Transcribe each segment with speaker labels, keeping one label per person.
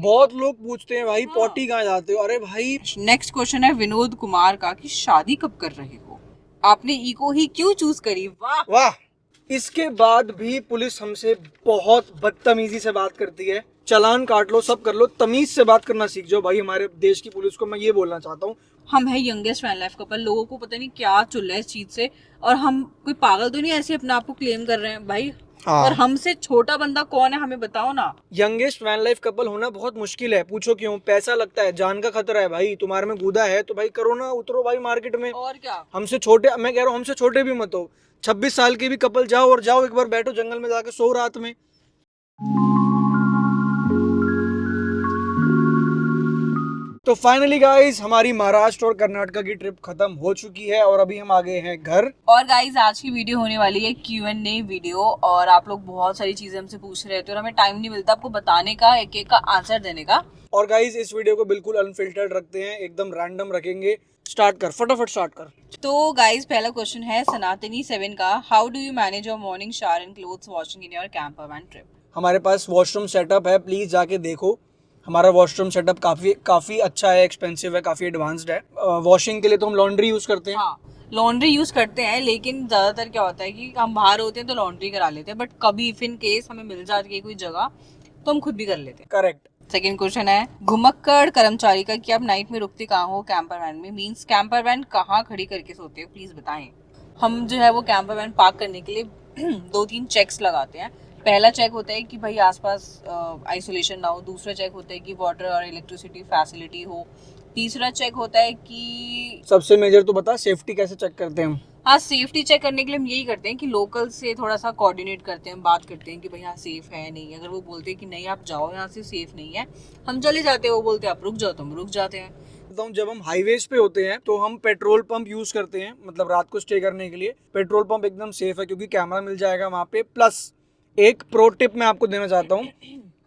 Speaker 1: बहुत लोग पूछते हैं भाई पॉटी कहाँ जाते हो, अरे भाई।
Speaker 2: नेक्स्ट क्वेश्चन है विनोद कुमार का कि शादी कब कर रहे हो, आपने इको ही क्यों चूज करी। वाह
Speaker 1: वाह। इसके बाद भी पुलिस हमसे बहुत बदतमीजी से बात करती है। चालान काट लो, सब कर लो, तमीज से बात करना सीख जाओ भाई हमारे देश की पुलिस को। मैं ये बोलना चाहता हूँ।
Speaker 2: हम है यंगेस्ट वैन लाइफ कपल, लोगों को पता नहीं क्या चुल रहा है इस चीज से, और हम कोई पागल तो नहीं ऐसे अपने आप को क्लेम कर रहे हैं भाई। और हमसे छोटा बंदा कौन है हमें बताओ ना।
Speaker 1: यंगेस्ट वैन लाइफ कपल होना बहुत मुश्किल है। पूछो क्यों? पैसा लगता है, जान का खतरा है भाई। तुम्हारे में गुदा है तो भाई करो ना, उतरो भाई मार्केट में।
Speaker 2: और क्या।
Speaker 1: हमसे छोटे, मैं कह रहा हूँ हमसे छोटे भी मत हो। 26 साल के भी कपल जाओ, और जाओ एक बार बैठो जंगल में जाके, सो रात में। तो फाइनली गाइस हमारी महाराष्ट्र और कर्नाटक की ट्रिप खत्म हो चुकी है और अभी हम आ गए हैं घर।
Speaker 2: और गाइस आज की वीडियो होने वाली है Q&A वीडियो, और आप लोग बहुत सारी चीजें हमसे पूछ रहे थे और हमें टाइम नहीं मिलता आपको बताने का, एक एक का आंसर देने का।
Speaker 1: और गाइस इस वीडियो को बिल्कुल अनफिल्टर्ड रखते हैं, एकदम रैंडम रखेंगे। स्टार्ट कर, फटाफट स्टार्ट कर।
Speaker 2: तो गाइस पहला क्वेश्चन है सनातनी 7 का, how do you manage your morning shower and clothes washing in your camper van trip.
Speaker 1: हमारे पास वॉशरूम सेटअप है, प्लीज जाके देखो। हमारा वॉशरूम सेटअप काफी अच्छा है, एक्सपेंसिव है, काफी एडवांस्ड है। वॉशिंग के लिए तो हम लॉन्ड्री यूज करते हैं।
Speaker 2: हाँ लॉन्ड्री यूज करते हैं, लेकिन ज्यादातर क्या होता है कि हम बाहर होते हैं तो लॉन्ड्री करा लेते हैं, बट कभी इफ इन केस हमें मिल जाती है कोई जगह तो हम खुद भी कर लेते हैं।
Speaker 1: करेक्ट।
Speaker 2: सेकेंड क्वेश्चन है घुमक्कड़ कर्मचारी का, कि आप नाइट में रुकते कहाँ हो कैंपर वैन में, मींस कैंपर वैन कहाँ खड़ी करके सोते हो, प्लीज बताएं। हम जो है वो कैंपर वैन पार्क करने के लिए 2-3 चेक्स लगाते हैं। पहला चेक होता है कि भाई आसपास आइसोलेशन ना हो, दूसरा चेक होता है कि वाटर और इलेक्ट्रिसिटी फैसिलिटी हो, तीसरा चेक होता है कि
Speaker 1: सबसे मेजर तो बता, सेफ्टी कैसे चेक करते हैं हम?
Speaker 2: हाँ सेफ्टी चेक करने के लिए हम यही करते हैं कि लोकल से थोड़ा सा कोऑर्डिनेट करते हैं, बात करते हैं कि भाई यहाँ सेफ है नहीं। अगर वो बोलते हैं कि नहीं आप जाओ यहाँ से सेफ नहीं है, हम चले जाते हैं। वो बोलते हैं आप रुक जाओ तो हम रुक जाते हैं।
Speaker 1: जब हम हाईवेज पे होते हैं तो हम पेट्रोल पंप यूज करते हैं, मतलब रात को स्टे करने के लिए। पेट्रोल पंप एकदम सेफ है क्योंकि कैमरा मिल जाएगा वहाँ पे। प्लस एक प्रो टिप मैं आपको देना चाहता हूँ,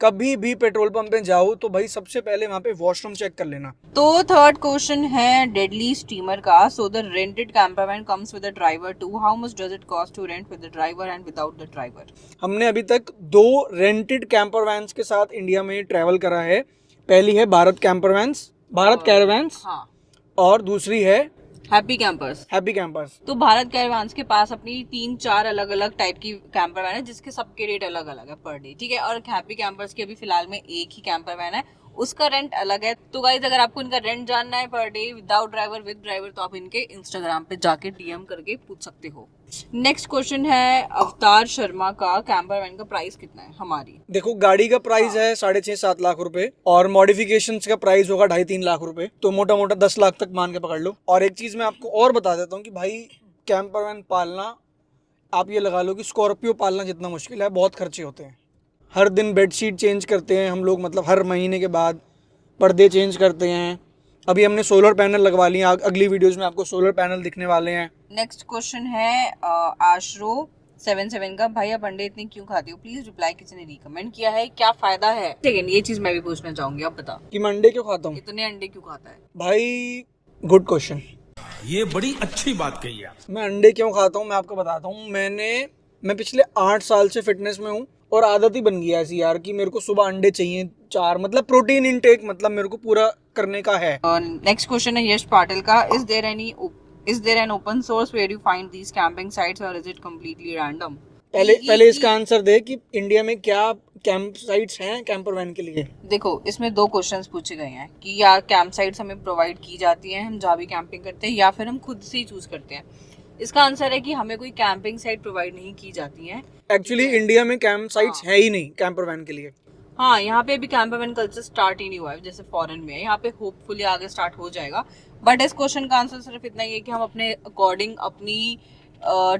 Speaker 1: कभी भी पेट्रोल पंप पे जाओ तो भाई सबसे पहले वहाँ पे वॉशरूम चेक कर लेना।
Speaker 2: तो थर्ड क्वेश्चन है डेडली स्टीमर का, so the rented camper van comes with a driver too, how much does it cost to rent with the driver and without the driver.
Speaker 1: हमने अभी तक 2 रेंटेड कैंपर वैन्स के साथ India में travel करा है। पहली है भारत कैंपर वैन्स, भारत कैरावैन्स,
Speaker 2: हाँ,
Speaker 1: और दूसरी है
Speaker 2: हैप्पी कैंपर्स।
Speaker 1: Happy campers.
Speaker 2: तो भारत कैरावान्स के पास अपनी 3-4 अलग अलग टाइप की कैंपर वैन है, जिसके सबके रेट अलग अलग है पर डे, ठीक है। और हैप्पी कैंपर्स की अभी फिलहाल में एक ही कैंपर वैन है, उसका रेंट अलग है। तो गाइस अगर आपको इनका रेंट जानना है per day without driver with driver, तो आप इनके इंस्टाग्राम पे जाके DM करके पूछ सकते हो। नेक्स्ट क्वेश्चन है अवतार शर्मा का, कैंपर वैन का प्राइस कितना है हमारी।
Speaker 1: देखो गाड़ी का प्राइस है 6.5-7 लाख रुपए, और मॉडिफिकेशंस का प्राइस होगा 2.5-3 लाख रुपए। तो मोटा मोटा 10 लाख तक मान के पकड़ लो। और एक चीज मैं आपको और बता देता हूँ कि भाई कैंपर वैन पालना, आप ये लगा लो कि स्कॉर्पियो पालना जितना मुश्किल है। बहुत खर्चे होते हैं, हर दिन बेडशीट चेंज करते हैं हम लोग, मतलब हर महीने के बाद पर्दे चेंज करते हैं। अभी हमने सोलर पैनल लगवा लिए, अगली वीडियोस में आपको सोलर पैनल दिखने वाले हैं।
Speaker 2: नेक्स्ट क्वेश्चन है आश्रो 77 का, भाई आप अंडे इतने क्यों खाते हो, प्लीज रिप्लाई, किसी ने रिकमेंड किया है, क्या फायदा है। सेकंड ये चीज मैं भी पूछना चाहूंगी, अब बता
Speaker 1: कि मैं अंडे क्यों खाता हूँ?
Speaker 2: इतने अंडे क्यों खाता है।
Speaker 1: भाई गुड क्वेश्चन,
Speaker 3: ये बड़ी अच्छी बात कही आप।
Speaker 1: मैं अंडे क्यों खाता हूँ मैं आपको बताता हूँ। मैं पिछले 8 साल से फिटनेस में हूँ और आदत ही बन गया ऐसी यार कि मेरे को सुबह अंडे चाहिए 4, मतलब प्रोटीन इनटेक मतलब मेरे को पूरा करने का है।
Speaker 2: नेक्स्ट क्वेश्चन है यश पाटिल का, is there an open source where you find these camping sites और इज इट कंप्लीटली रैंडम।
Speaker 1: पहले इसका आंसर दे कि इंडिया में क्या कैंप साइट्स हैं कैंपर वैन के लिए।
Speaker 2: देखो इसमें 2 क्वेश्चंस पूछे गए हैं कि या कैंप साइट्स हमें प्रोवाइड की जाती हैं हम जहाँ भी कैंपिंग करते हैं, या फिर हम खुद से ही चूज करते हैं। इसका आंसर है कि हमें कोई कैंपिंग साइट प्रोवाइड नहीं की जाती है।
Speaker 1: एक्चुअली इंडिया में कैंप साइट्स है ही नहीं कैंपर वैन के लिए।
Speaker 2: हाँ यहाँ पे अभी कैंपर वैन कल्चर स्टार्ट ही नहीं हुआ है जैसे फॉरेन में है, यहाँ पे होपफुली आगे स्टार्ट हो जाएगा। बट इस क्वेश्चन का आंसर सिर्फ इतना ही है कि हम अपने अकॉर्डिंग, अपनी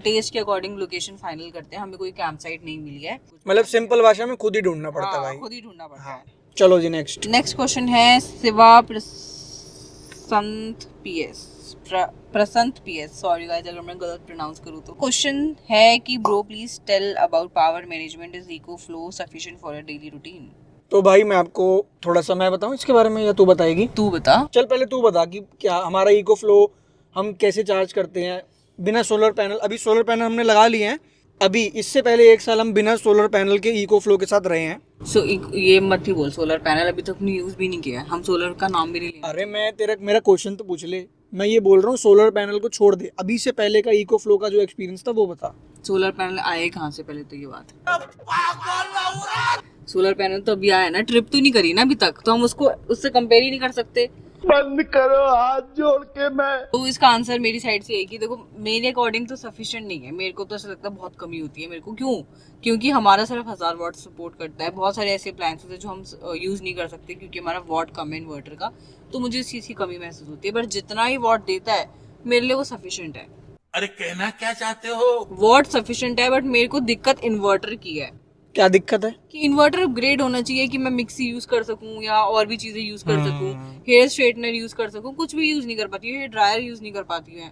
Speaker 2: टेस्ट के अकॉर्डिंग लोकेशन फाइनल करते हैं। हमें कोई कैंप साइट नहीं मिली है,
Speaker 1: मतलब सिंपल भाषा में खुद ही ढूंढना पड़ता है भाई।
Speaker 2: खुद ही ढूंढना पड़ता है।
Speaker 1: चलो जी नेक्स्ट।
Speaker 2: नेक्स्ट क्वेश्चन है Shiva Prasant PS, sorry guys अगर मैं गलत प्रोनाउंस करूँ तो। क्वेश्चन है कि bro please tell about power management, is EcoFlow sufficient for a daily routine.
Speaker 1: तो भाई मैं आपको थोड़ा सा मैं बताऊं इसके बारे में या तू बताएगी?
Speaker 2: तू बता।
Speaker 1: चल पहले तू बता कि क्या हमारा इको फ्लो हम कैसे चार्ज करते हैं बिना सोलर पैनल। अभी सोलर पैनल हमने लगा लिए हैं अभी इससे पहले 1 साल हम बिना सोलर पैनल के इको फ्लो के साथ रहे हैं।
Speaker 2: सो ये मत ही बोल, सोलर पैनल अभी तक हमने यूज भी नहीं किया है, हम सोलर का नाम भी नहीं लेंगे।
Speaker 1: अरे मेरा क्वेश्चन तो पूछ ले। मैं ये बोल रहा हूँ सोलर पैनल को छोड़ दे, अभी से पहले का इको फ्लो का जो एक्सपीरियंस था वो बता।
Speaker 2: सोलर पैनल आए कहाँ से, पहले तो ये बात है। सोलर पैनल तो अभी आया ना, ट्रिप तो नहीं करी ना अभी तक, तो हम उसको उससे कंपेयर ही नहीं कर सकते।
Speaker 3: बंद करो हाथ जोड़ के मैं।
Speaker 2: तो इसका आंसर मेरी साइड से है कि देखो मेरे अकॉर्डिंग तो सफिशिएंट नहीं है, मेरे को तो ऐसा लगता है बहुत कमी होती है मेरे को। क्यों? क्योंकि हमारा सिर्फ 1000 वाट सपोर्ट करता है, बहुत सारे ऐसे अप्लायंसेस हैं जो हम यूज नहीं कर सकते क्योंकि हमारा वाट कम है इन्वर्टर का, तो मुझे इस चीज की कमी महसूस होती है। बट जितना ही वाट देता है मेरे लिए वो सफिशिएंट है।
Speaker 3: अरे कहना क्या चाहते हो?
Speaker 2: वाट सफिशिएंट है, बट मेरे को दिक्कत इन्वर्टर की है।
Speaker 1: क्या दिक्कत है?
Speaker 2: कि इन्वर्टर अपग्रेड होना चाहिए कि मैं मिक्सी यूज कर सकूं या और भी चीजें यूज कर सकूं, हेयर स्ट्रेटनर यूज कर सकूं, कुछ भी यूज नहीं कर पाती हूँ, ड्रायर यूज नहीं कर पाती हूँ।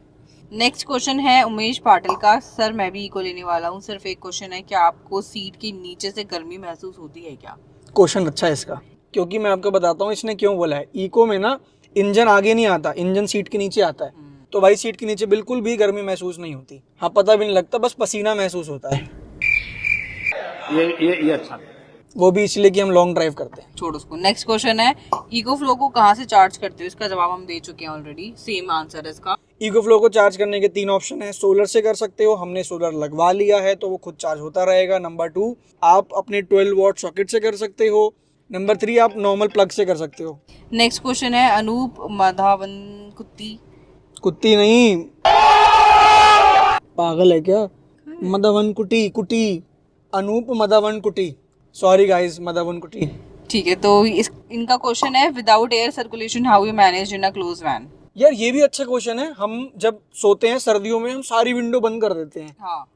Speaker 2: नेक्स्ट क्वेश्चन है उमेश पाटिल का। सर मैं भी इको लेने वाला हूँ, सिर्फ एक क्वेश्चन है, क्या आपको सीट के नीचे से गर्मी महसूस होती है क्या?
Speaker 1: क्वेश्चन अच्छा है इसका, क्योंकि मैं आपको बताता हूँ इसने क्यों बोला है। इको में ना इंजन आगे नहीं आता, इंजन सीट के नीचे आता है, तो भाई सीट के नीचे बिल्कुल भी गर्मी महसूस नहीं होती। हाँ, पता भी नहीं लगता, बस पसीना महसूस होता है।
Speaker 3: ये अच्छा।
Speaker 1: वो भी इसलिए कि हम लॉन्ग ड्राइव करते हैं।
Speaker 2: छोड़ उसको। नेक्स्ट क्वेश्चन है इको फ्लो को कहाँ से चार्ज करते हो? इसका जवाब हम दे चुके हैं ऑलरेडी, सेम आंसर है इसका।
Speaker 1: इको फ्लो को चार्ज करने के 3 ऑप्शन है। सोलर से कर सकते हो, हमने सोलर लगवा लिया है तो वो खुद चार्ज होता रहेगा। नंबर 2, आप अपने 12 वॉट सॉकेट से कर सकते हो। नंबर 3, आप नॉर्मल प्लग से कर सकते हो।
Speaker 2: नेक्स्ट क्वेश्चन है अनूप माधवन कुत्ती।
Speaker 1: कुत्ती नहीं, पागल है क्या? मधवन कुटी, अनूप मधवन कुटी, सॉरी गाइस, मधवन कुटी।
Speaker 2: ठीक है, तो इनका क्वेश्चन है without air circulation how you manage in a close van.
Speaker 1: यार ये भी अच्छा क्वेश्चन है। हम जब सोते हैं सर्दियों में हम सारी विंडो बंद कर देते हैं,
Speaker 2: हाँ,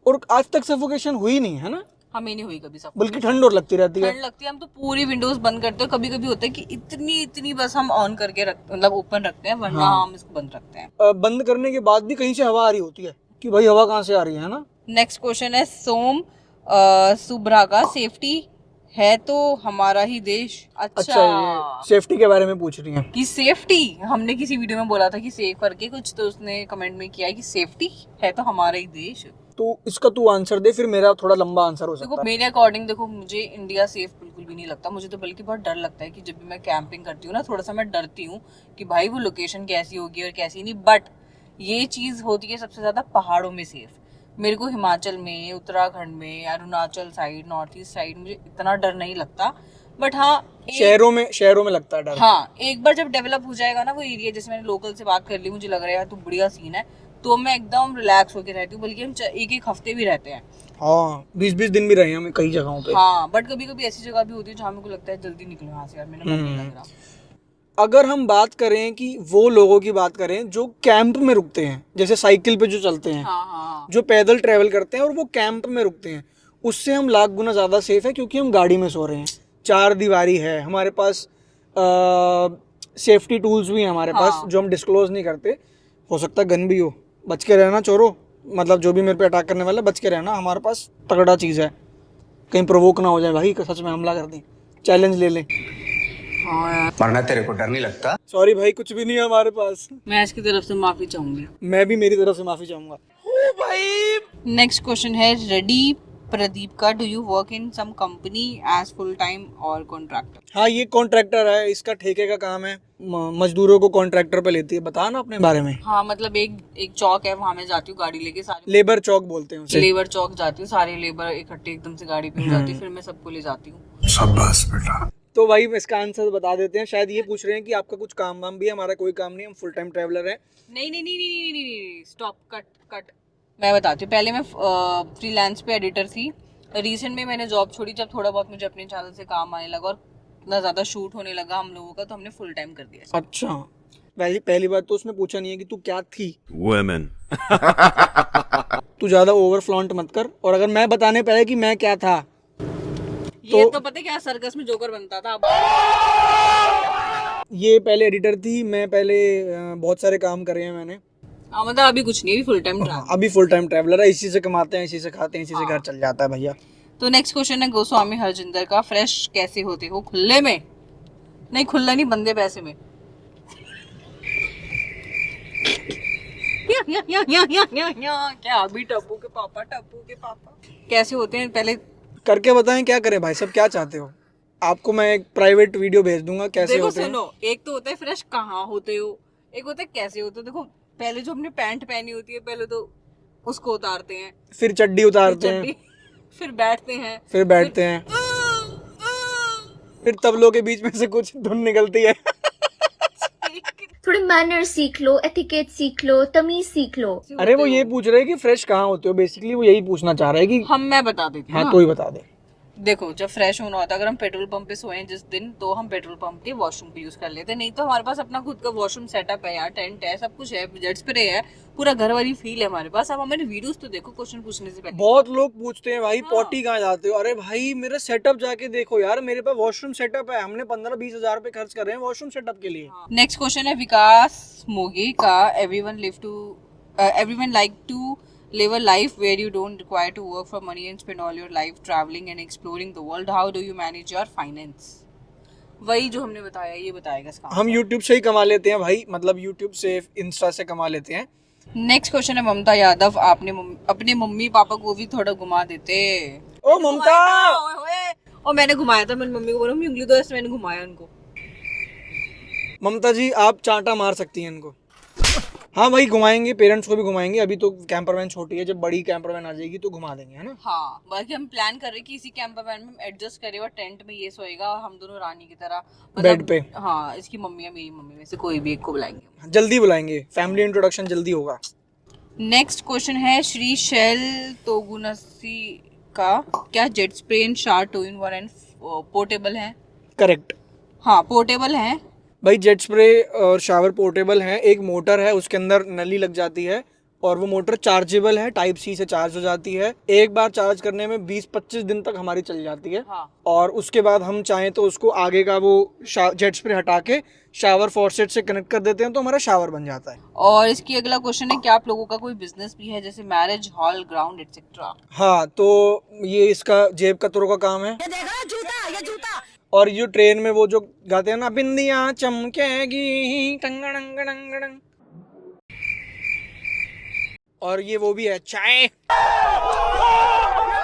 Speaker 1: और आज तक सफोकेशन हुई नहीं है ना,
Speaker 2: हमें नहीं हुई कभी सब,
Speaker 1: बल्कि ठंड और लगती रहती है।
Speaker 2: ठंड लगती है। हम तो पूरी विंडोज बंद करते हैं, कभी कभी होता है कि इतनी बस हम ऑन करके मतलब ओपन रखते हैं, वरना हम इसको बंद रखते हैं।
Speaker 1: बंद करने के बाद भी कहीं से हवा आ रही होती है कि भाई हवा कहाँ से आ रही है ना।
Speaker 2: नेक्स्ट क्वेश्चन है सोम सुब्रा का। सेफ्टी है तो हमारा ही देश।
Speaker 1: अच्छा, ये सेफ्टी के बारे में पूछ रही हैं
Speaker 2: कि सेफ्टी, हमने किसी वीडियो में बोला था कि सेफ करके कुछ, तो उसने कमेंट में किया है कि सेफ्टी है तो हमारा ही देश।
Speaker 1: तो इसका तू आंसर दे, फिर मेरा थोड़ा लंबा आंसर हो सकता
Speaker 2: देखो
Speaker 1: है।
Speaker 2: मेरे अकॉर्डिंग देखो मुझे इंडिया सेफ बिल्कुल भी नहीं लगता, मुझे तो बल्कि बहुत डर लगता है कि जब भी मैं कैंपिंग करती हूँ ना, थोड़ा सा मैं डरती हूँ कि भाई वो लोकेशन कैसी होगी और कैसी नहीं। बट ये चीज होती है सबसे ज्यादा पहाड़ों में सेफ। मेरे को हिमाचल में, उत्तराखंड में, Arunachal side, north east side मुझे इतना डर नहीं लगता। बट हाँ,
Speaker 1: शहरों में लगता है डर।
Speaker 2: हाँ, एक बार जब डेवलप हो जाएगा ना वो एरिया, जैसे मैंने लोकल से बात कर ली, मुझे लग रहा है यार तो बढ़िया सीन है, तो मैं एकदम रिलैक्स होकर रहती हूँ। बल्कि हम एक हफ्ते भी रहते हैं।
Speaker 1: हाँ, 20-20 दिन भी रहे हैं हम कई जगहों पे।
Speaker 2: हाँ, बट कभी कभी ऐसी जगह भी होती है जहाँ मेरे को लगता है जल्दी निकलो यहाँ से यार, मेरा मन नहीं लग रहा।
Speaker 1: अगर हम बात करें कि वो लोगों की बात करें जो कैंप में रुकते हैं, जैसे साइकिल पे जो चलते हैं,
Speaker 2: हाँ हाँ,
Speaker 1: जो पैदल ट्रैवल करते हैं और वो कैंप में रुकते हैं, उससे हम लाख गुना ज़्यादा सेफ है, क्योंकि हम गाड़ी में सो रहे हैं, 4 दीवारी है हमारे पास, सेफ्टी टूल्स भी हैं हमारे पास जो हम डिस्क्लोज नहीं करते। हो सकता है गन भी हो, बच के रहना चोरों, मतलब जो भी मेरे पे अटैक करने वाला बच के रहना, हमारे पास तगड़ा चीज़ है, कहीं प्रोवोक ना हो जाए भाई, सच में हमला कर दें, चैलेंज ले लें।
Speaker 2: हाँ यार,
Speaker 4: वरना तेरे को डर नहीं लगता?
Speaker 1: सॉरी भाई, कुछ भी नहीं है हमारे पास।
Speaker 2: मैं इसकी तरफ से माफी चाहूंगी।
Speaker 1: मैं भी मेरी तरफ से माफ़ी चाहूँगा।
Speaker 2: नेक्स्ट क्वेश्चन है रेडी प्रदीप का। Do you work in some company as full time और कॉन्ट्रैक्टर?
Speaker 1: हाँ, ये कॉन्ट्रैक्टर है, इसका ठेके का काम है, मजदूरों को कॉन्ट्रैक्टर पे लेती है। बता ना अपने बारे में।
Speaker 2: हाँ, मतलब एक चौक है, वहाँ मैं जाती हूँ गाड़ी लेके, सारे
Speaker 1: लेबर चौक बोलते हैं उसे।
Speaker 2: लेबर चौक जाती हूँ, सारे लेबर इकट्ठे एकदम से गाड़ी पे हो जाती है, फिर मैं सबको ले जाती हूँ।
Speaker 4: शाबाश बेटा।
Speaker 1: तो भाई इसका आंसर बता देते हैं। शायद ये पूछ रहे हैं कि आपका कुछ काम वाम भी है। हमारा कोई काम नहीं, हम फुल टाइम ट्रैवलर है।
Speaker 2: नहीं, स्टॉप, कट। मैं बताती हूँ, पहले मैं फ्रीलांस पे एडिटर थी। रिसेंट में मैंने जॉब छोड़ी जब थोड़ा बहुत मुझे अपने चैनल से काम आने लगा और इतना ज़्यादा शूट होने लगा हम लोगों का, तो हमने फुल टाइम कर दिया।
Speaker 1: अच्छा, पहली बात तो उसने पूछा नहीं है कि तू क्या थी।
Speaker 3: वुमेन।
Speaker 1: तू ज़्यादा ओवर फ्लॉन्ट मत कर। और अगर मैं बताने पहले कि मैं क्या था,
Speaker 2: ये तो पता है क्या, सर्कस में जोकर बनता था।
Speaker 1: ये पहले एडिटर थी, मैं पहले बहुत सारे काम करे हैं मैंने।
Speaker 2: हाँ, मतलब अभी कुछ नहीं, अभी फुल टाइम।
Speaker 1: अभी फुल टाइम ट्रैवलर है, इसी से कमाते हैं, इसी से खाते हैं, इसी से घर चल जाता है भैया।
Speaker 2: तो नेक्स्ट क्वेश्चन है गोस्वामी हरजिंदर का। फ्रेश कैसे होते हो? खुले में नहीं, खुला नहीं, बंदे पैसे में। क्या अभी टप्पू के पापा कैसे होते हैं पहले
Speaker 1: करके बताएं क्या करें भाई साहब, क्या चाहते हो? आपको मैं एक प्राइवेट वीडियो भेज दूंगा कैसे
Speaker 2: देखो
Speaker 1: होते हैं।
Speaker 2: सुनो, एक तो होता है फ्रेश कहाँ होते हो, एक होता है कैसे होते हो। देखो पहले जो हमने पैंट पहनी होती है पहले तो उसको उतारते हैं,
Speaker 1: फिर चड्डी
Speaker 2: फिर
Speaker 1: उतारते हैं,
Speaker 2: चड्डी, फिर बैठते हैं,
Speaker 1: फिर बैठते हैं, फिर तबलों के बीच में से कुछ धुन निकलती है।
Speaker 5: थोड़ी मैनर सीख लो, एथिकेट सीख लो, तमीज सीख लो।
Speaker 1: अरे वो ये पूछ रहे हैं कि फ्रेश कहाँ होते हो, बेसिकली वो यही पूछना चाह रहा है कि
Speaker 2: मैं बता देती हूँ
Speaker 1: हाँ
Speaker 2: ना।
Speaker 1: तो ही बता दे।
Speaker 2: देखो जब फ्रेश होना होता है, अगर हम पेट्रोल पंप पे सोए जिस दिन तो हम पेट्रोल पंप के वॉशरूम को यूज कर लेते हैं, नहीं तो हमारे पास अपना खुद का वॉशरूम सेटअप है यार, टेंट है, सब कुछ है, जेट स्प्रे है, पूरा घर वाली फील है हमारे पास। अब हमारे वीडियोस तो देखो क्वेश्चन पूछने से पहले।
Speaker 1: बहुत लोग पूछते हैं भाई
Speaker 2: हाँ।
Speaker 1: पॉटी कहाँ जाते हो? अरे भाई मेरा सेटअप जाके देखो यार, मेरे पास वॉशरूम सेटअप है, हमने 15-20 हजार रुपए खर्च कर रहे हैं वॉशरूम सेटअप के लिए।
Speaker 2: नेक्स्ट क्वेश्चन है विकास मोगे का। Everyone like to live a life where you don't require to work for money and spend all your life traveling and exploring the world. How do you manage your finance? वही जो हमने बताया, ये बताएगा इसका।
Speaker 1: हम YouTube से ही कमा लेते हैं भाई, मतलब YouTube से, इंस्टा से कमा लेते हैं।
Speaker 2: नेक्स्ट क्वेश्चन है ममता यादव। आपने अपने मम्मी पापा को भी थोड़ा घुमा देते।
Speaker 1: ओ ममता,
Speaker 2: और मैंने घुमाया था, मैंने मम्मी को बोला मम्मी उंगली दो, ऐसे मैंने घुमाया उनको।
Speaker 1: ममता जी आप चांटा मार सकती हैं इनको। हाँ भाई घुमाएंगे, पेरेंट्स को भी घुमाएंगे। अभी तो कैंपर वैन छोटी है, जब बड़ी कैंपर वैन आ जाएगी तो घुमा देंगे, है ना।
Speaker 2: हाँ बाकी हम प्लान कर रहे हैं कि इसी कैंपर वैन में एडजस्ट करे और टेंट में ये सोएगा और हम दोनों रानी की तरह
Speaker 1: बेड पे।
Speaker 2: हाँ इसकी मम्मी या मेरी मम्मी में से कोई भी एक को बुलाएंगे।
Speaker 1: जल्दी बुलाएंगे, फैमिली इंट्रोडक्शन जल्दी होगा।
Speaker 2: नेक्स्ट क्वेश्चन है श्री शैल तोगुनसी का। क्या jet spray and shower 2-in-1 and portable है?
Speaker 1: करेक्ट।
Speaker 2: हाँ पोर्टेबल है
Speaker 1: भाई जेट स्प्रे और शावर पोर्टेबल है। एक मोटर है, उसके अंदर नली लग जाती है और वो मोटर चार्जेबल है, टाइप सी से चार्ज हो जाती है। एक बार चार्ज करने में 20-25 दिन तक हमारी चल जाती है।
Speaker 2: हाँ।
Speaker 1: और उसके बाद हम चाहें तो उसको आगे का वो जेट स्प्रे हटा के शावर फॉरसेट से कनेक्ट कर देते हैं तो हमारा शावर बन जाता है।
Speaker 2: और इसकी अगला क्वेश्चन है क्या आप लोगों का कोई बिजनेस भी है जैसे मैरिज हॉल, ग्राउंड एक्सेट्रा?
Speaker 1: हाँ तो ये इसका जेब कतरों का काम है। और ये ट्रेन में वो जो गाते हैं ना, बिंदियां चमकेगी टंगड़ंग टंगड़ंग, और ये वो भी है चाय।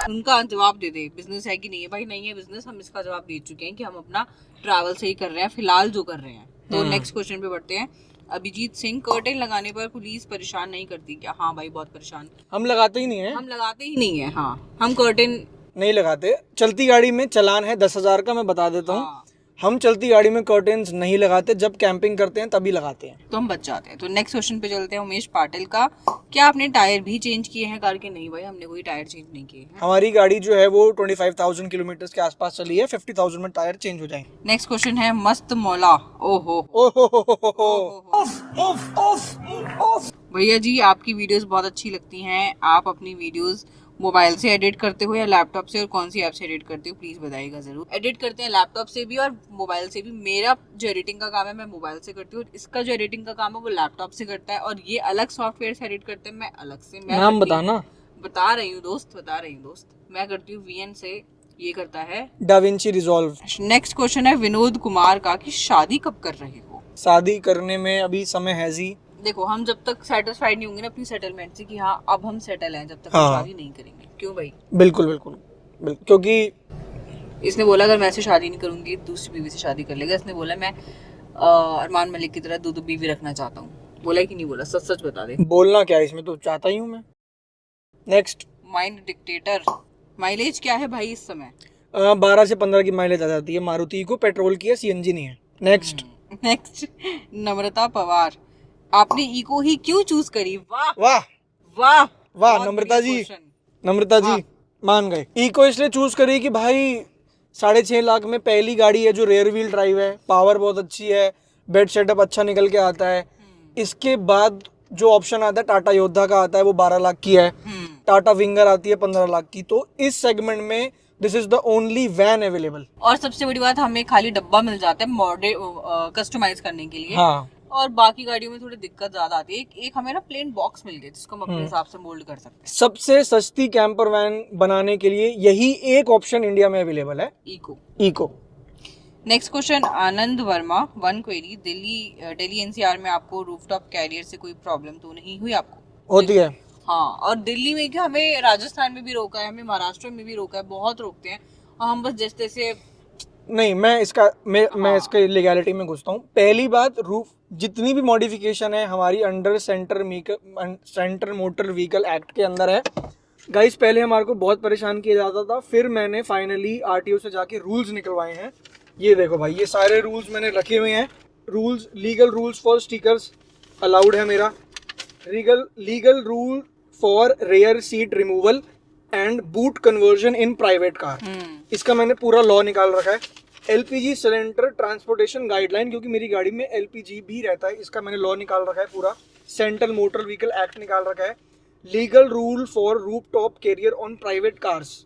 Speaker 2: उनका जवाब दे दे बिजनेस है कि नहीं है। भाई नहीं है बिजनेस, हम इसका जवाब दे चुके हैं कि हम अपना ट्रैवल से ही कर रहे हैं फिलहाल जो कर रहे हैं। तो नेक्स्ट क्वेश्चन पे बढ़ते हैं। अभिजीत सिंह, कर्टेन लगाने पर पुलिस परेशान नहीं करती क्या? हाँ भाई बहुत परेशान।
Speaker 1: हम लगाते ही नहीं है।
Speaker 2: हम लगाते ही नहीं है। हाँ हम कर्टेन
Speaker 1: नहीं लगाते। चलती गाड़ी में चालान है 10,000 का, मैं बता देता हूँ।
Speaker 2: हाँ।
Speaker 1: हम चलती गाड़ी में कर्टेन्स नहीं लगाते, जब कैंपिंग करते हैं तभी लगाते हैं।
Speaker 2: तो हम बच जाते हैं। तो नेक्स्ट क्वेश्चन पे चलते हैं। उमेश पाटिल का, क्या आपने टायर भी चेंज किए हैं कार के? नहीं भाई हमने कोई टायर चेंज नहीं किए हैं।
Speaker 1: हमारी गाड़ी जो है वो 25,000 किलोमीटर के आसपास चली है, 50,000 में टायर चेंज हो जाएंगे।
Speaker 2: नेक्स्ट क्वेश्चन है मस्त मौला। ओहो भैया जी आपकी वीडियोस बहुत अच्छी लगती हैं। आप अपनी वीडियोस मोबाइल से एडिट करते हो या लैपटॉप से, और कौन सी ऐप से एडिट करते हो प्लीज बताइएगा जरूर। एडिट करते हैं लैपटॉप से भी और मोबाइल से भी। मेरा जो एडिटिंग का काम है मैं मोबाइल से करती हूँ, इसका जो एडिटिंग का काम है वो लैपटॉप से करता है, और ये अलग सॉफ्टवेयर से एडिट करते हैं, मैं अलग से।
Speaker 1: नाम बताना।
Speaker 2: बता रही हूँ दोस्त, मैं करती हूँ VN से, ये करता है
Speaker 1: डाविंची रिजॉल्व।
Speaker 2: नेक्स्ट क्वेश्चन है विनोद कुमार का कि शादी कब कर रहे हो?
Speaker 1: शादी करने में अभी समय है जी।
Speaker 2: देखो हम जब तक सेटिस्फाइड नहीं होंगे ना अपनी सेटलमेंट से कि हाँ अब हम सेटल हैं, जब तक हम
Speaker 1: हाँ।
Speaker 2: शादी नहीं करेंगे। क्यों भाई?
Speaker 1: बिल्कुल, क्योंकि
Speaker 2: इसने बोला अगर मैं से शादी नहीं करूंगी दूसरी बीवी से शादी कर लेगा। इसने बोला मैं अरमान मलिक की तरह दो बीवी रखना चाहता हूँ। बोला कि नहीं बोला? सच सच बता दे।
Speaker 1: बोलना क्या है इसमें, तो चाहता ही हूँ मैं। नेक्स्ट।
Speaker 2: माइंड डिक्टेटर, माइलेज क्या है भाई इस समय?
Speaker 1: 12 से 15 की माइलेज आ जाती है। मारुति को पेट्रोल की है, CNG नहीं है। नेक्स्ट।
Speaker 2: नम्रता पवार, आपने इको ही क्यों चूज करी? वाह
Speaker 1: वाह
Speaker 2: वाह
Speaker 1: वाह
Speaker 2: बहुत
Speaker 1: नम्रता
Speaker 2: बढ़िया
Speaker 1: जी,
Speaker 2: question।
Speaker 1: नम्रता जी मान गए। इको इसलिए चूज करी कि भाई 6.5 लाख में पहली गाड़ी है जो रेयर व्हील ड्राइव है, पावर बहुत अच्छी है, बेड सेटअप अच्छा निकल के आता है। इसके बाद जो ऑप्शन आता है टाटा योद्धा का आता है, वो 12 लाख की है। टाटा विंगर आती है 15 लाख की। तो इस सेगमेंट में this is the only when available.
Speaker 2: और सबसे बड़ी बात हमें खाली डब्बा मिल जाता है मॉडल कस्टमाइज करने के लिए।
Speaker 1: हाँ।
Speaker 2: और बाकी गाड़ियों में थोड़ी दिक्कत ज्यादा आती है। एक हमें ना प्लेन बॉक्स मिल गया जिसको हम अपने हिसाब से मोल्ड कर सकते हैं।
Speaker 1: सबसे सस्ती कैंपर वैन बनाने के लिए यही एक ऑप्शन इंडिया में अवेलेबल है, Echo.
Speaker 2: Next question Anand Verma, one query, Delhi NCR में आपको रूफटॉप कैरियर से कोई प्रॉब्लम तो नहीं हुई आपको?
Speaker 1: होती है।
Speaker 2: हाँ, और दिल्ली में क्या, हमें राजस्थान में भी रोका है, हमें महाराष्ट्र में भी रोका है, बहुत रोकते हैं और हम बस जैसे तैसे।
Speaker 1: नहीं, मैं इसके लीगैलिटी में घुसता हूँ। पहली बात, रूफ जितनी भी मॉडिफिकेशन है हमारी under centre motor vehicle act के अंदर है। गाइस पहले हमारे को बहुत परेशान किया जाता था, फिर मैंने फाइनली आरटीओ से जाके रूल्स निकलवाए हैं। ये देखो भाई, ये सारे रूल्स मैंने रखे हुए हैं। Rules, legal rules for stickers allowed है मेरा, legal rule for rare seat removal and boot conversion in private car, इसका मैंने पूरा लॉ निकाल रखा है। एलपीजी सिलेंडर ट्रांसपोर्टेशन गाइडलाइन, क्योंकि मेरी गाड़ी में एलपीजी भी रहता है, इसका मैंने लॉ निकाल रखा है पूरा। सेंट्रल मोटर व्हीकल एक्ट निकाल रखा है। Legal rule for roof top carrier on private cars,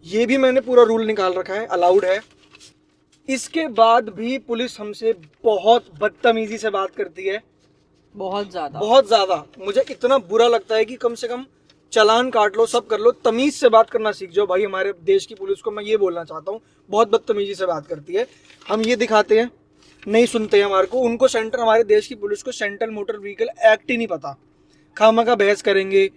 Speaker 1: ये भी मैंने पूरा रूल निकाल रखा है, अलाउड है। इसके भी पुलिस हमसे बहुत बदतमीजी से बात करती है,
Speaker 2: बहुत ज्यादा।
Speaker 1: मुझे इतना बुरा लगता है कि कम से कम चालान काट लो, सब कर लो, तमीज से बात करना सीख जाओ भाई। हमारे देश की पुलिस को मैं ये बोलना चाहता हूँ, बहुत बदतमीजी से बात करती है। हम ये दिखाते हैं, नहीं सुनते हैं हमारे को। उनको हमारे देश की पुलिस को सेंट्रल मोटर व्हीकल एक्ट ही नहीं पता, खामा बहस करेंगे।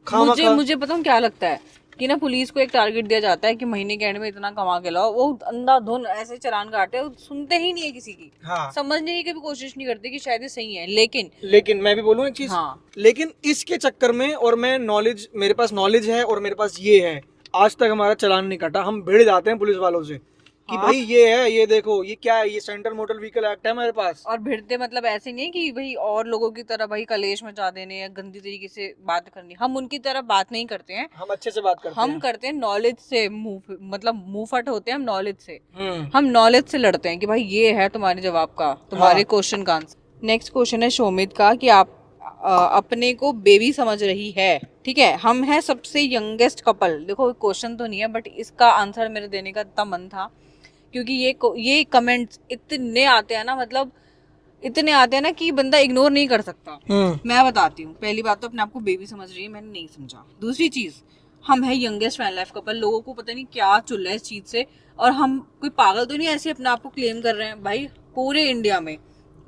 Speaker 2: मुझे पता क्या लगता है कि ना, पुलिस को एक टारगेट दिया जाता है कि महीने के एंड में इतना कमा के लाओ, वो अंधाधुन ऐसे चालान काटते हैं, सुनते ही नहीं है किसी की।
Speaker 1: हाँ।
Speaker 2: समझने की भी कोशिश नहीं करते कि शायद ये सही है,
Speaker 1: लेकिन मैं भी बोलूँ एक चीज,
Speaker 2: हाँ।
Speaker 1: लेकिन इसके चक्कर में, और मेरे पास नॉलेज है और मेरे पास ये है, आज तक हमारा चालान नहीं कटा। हम भिड़ जाते हैं पुलिस वालों से कि भाई ये है, ये देखो, ये क्या है, ये सेंट्रल मोटर व्हीकल एक्ट है हमारे पास।
Speaker 2: और भिड़ते मतलब ऐसे नहीं कि भाई और लोगों की तरह भाई कलेश मचा देने या गंदी तरीके से बात करनी, हम उनकी तरह बात नहीं करते हैं।
Speaker 1: हम अच्छे से बात करते हैं,
Speaker 2: हम करते हैं नॉलेज से, मुंह फट होते हैं हम नॉलेज से। हम नॉलेज से लड़ते हैं कि भाई ये है तुम्हारे जवाब का, तुम्हारे क्वेश्चन का आंसर। नेक्स्ट क्वेश्चन है शोमित का कि आप अपने को बेबी समझ रही है, ठीक है। हम हैं सबसे यंगेस्ट कपल। देखो क्वेश्चन तो नहीं है, बट इसका आंसर मेरे देने का इतना मन था, क्योंकि ये कमेंट्स इतने आते हैं ना, मतलब इतने आते हैं ना कि बंदा इग्नोर नहीं कर सकता। मैं बताती हूँ, पहली बात तो अपने आप को बेबी समझ रही है, मैंने नहीं समझा। दूसरी चीज, हम है यंगेस्ट वैन लाइफ कपल। लोगों को पता नहीं क्या चुल रहा है इस चीज से, और हम कोई पागल तो नहीं ऐसे अपने आप को क्लेम कर रहे हैं। भाई पूरे इंडिया में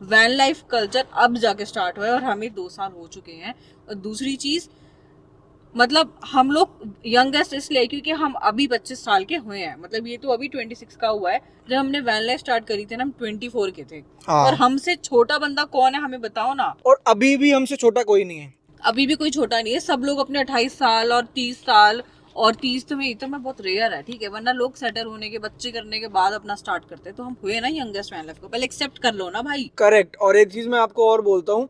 Speaker 2: वैन लाइफ कल्चर अब जाके स्टार्ट हुआ है और हमें 2 साल हो चुके हैं। और दूसरी चीज, मतलब हम लोग यंगेस्ट इसलिए क्योंकि हम अभी 25 साल के हुए हैं, मतलब ये तो अभी 26 का हुआ है। जब हमने वैन लाइफ स्टार्ट करी थी ना, हम 24 के थे। और हमसे छोटा बंदा कौन है, हमें बताओ ना।
Speaker 1: और अभी भी हमसे छोटा कोई नहीं है,
Speaker 2: अभी भी कोई छोटा नहीं है। सब लोग अपने 28 साल और 30 साल, और 30 तो में बहुत रेयर है, ठीक है, वरना लोग सेटल होने के, बच्चे करने के बाद अपना स्टार्ट करते हैं। तो हम हुए ना यंगेस्ट वैन लाइफ को, पहले एक्सेप्ट कर लो ना भाई।
Speaker 1: करेक्ट। और एक चीज मैं आपको और बोलता हूँ,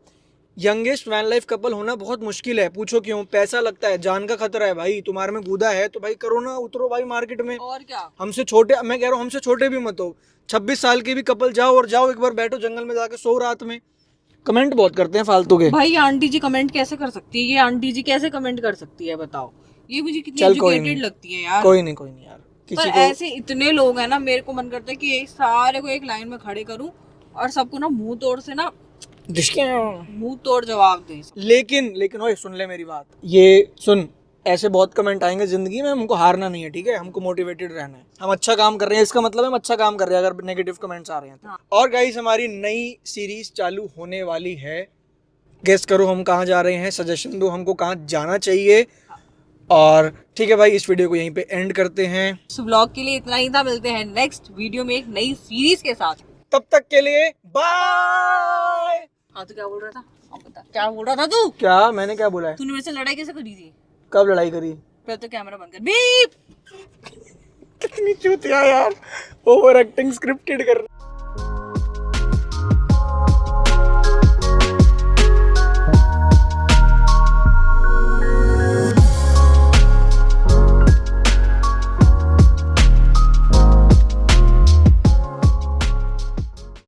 Speaker 1: यंगेस्ट वैन लाइफ कपल होना बहुत मुश्किल है। पूछो क्यों? पैसा लगता है, जान का खतरा है भाई। तुम्हारे में गुदा है तो भाई करो ना, उतरो भाई मार्केट में।
Speaker 2: और क्या,
Speaker 1: हमसे छोटे, मैं कह रहा हूँ हमसे छोटे भी मत हो, 26 साल के भी कपल जाओ, और जाओ एक बार बैठो जंगल में जाके, सो रात में। कमेंट बहुत करते हैं फालतू के।
Speaker 2: भाई आंटी जी कमेंट कैसे कर सकती है? ये आंटी जी कैसे कमेंट कर सकती है, बताओ? ये मुझे कितनी एजुकेटेड लगती है यार।
Speaker 1: कोई नहीं यार,
Speaker 2: पर ऐसे इतने लोग हैं ना, मेरे को मन करता है कि सारे को एक लाइन में खड़े करूं और सबको ना मुंह तोड़ से ना मुंह तोड़ जवाब दे।
Speaker 1: लेकिन ओए सुन ले मेरी बात, ये सुन, ऐसे बहुत कमेंट आएंगे जिंदगी में, हमको हारना नहीं है, ठीक है, हमको मोटिवेटेड रहना है। हम अच्छा काम कर रहे हैं, इसका मतलब हम अच्छा काम कर रहे हैं अगर नेगेटिव कमेंट्स आ रहे हैं तो।
Speaker 2: हाँ।
Speaker 1: और गाइस हमारी नई सीरीज चालू होने वाली है, गेस करो हम कहाँ जा रहे हैं, सजेशन दो हमको कहाँ जाना चाहिए। और ठीक है भाई, इस वीडियो को यहीं पे एंड करते हैं।
Speaker 2: इस व्लॉग के लिए इतना ही था, मिलते हैं नेक्स्ट वीडियो में एक नई सीरीज के साथ।
Speaker 1: तब तक के लिए बाय।
Speaker 2: हाँ तो क्या बोल रहा था, अब बता क्या बोल रहा था तू?
Speaker 1: क्या मैंने क्या बोला है?
Speaker 2: तूने मेरे से लड़ाई कैसे करी थी?
Speaker 1: कब लड़ाई करी?
Speaker 2: पहले तो कैमरा बंद कर। बीप।
Speaker 1: कितनी चूतिया यार, ओवर एक्टिंग स्क्रिप्टेड कर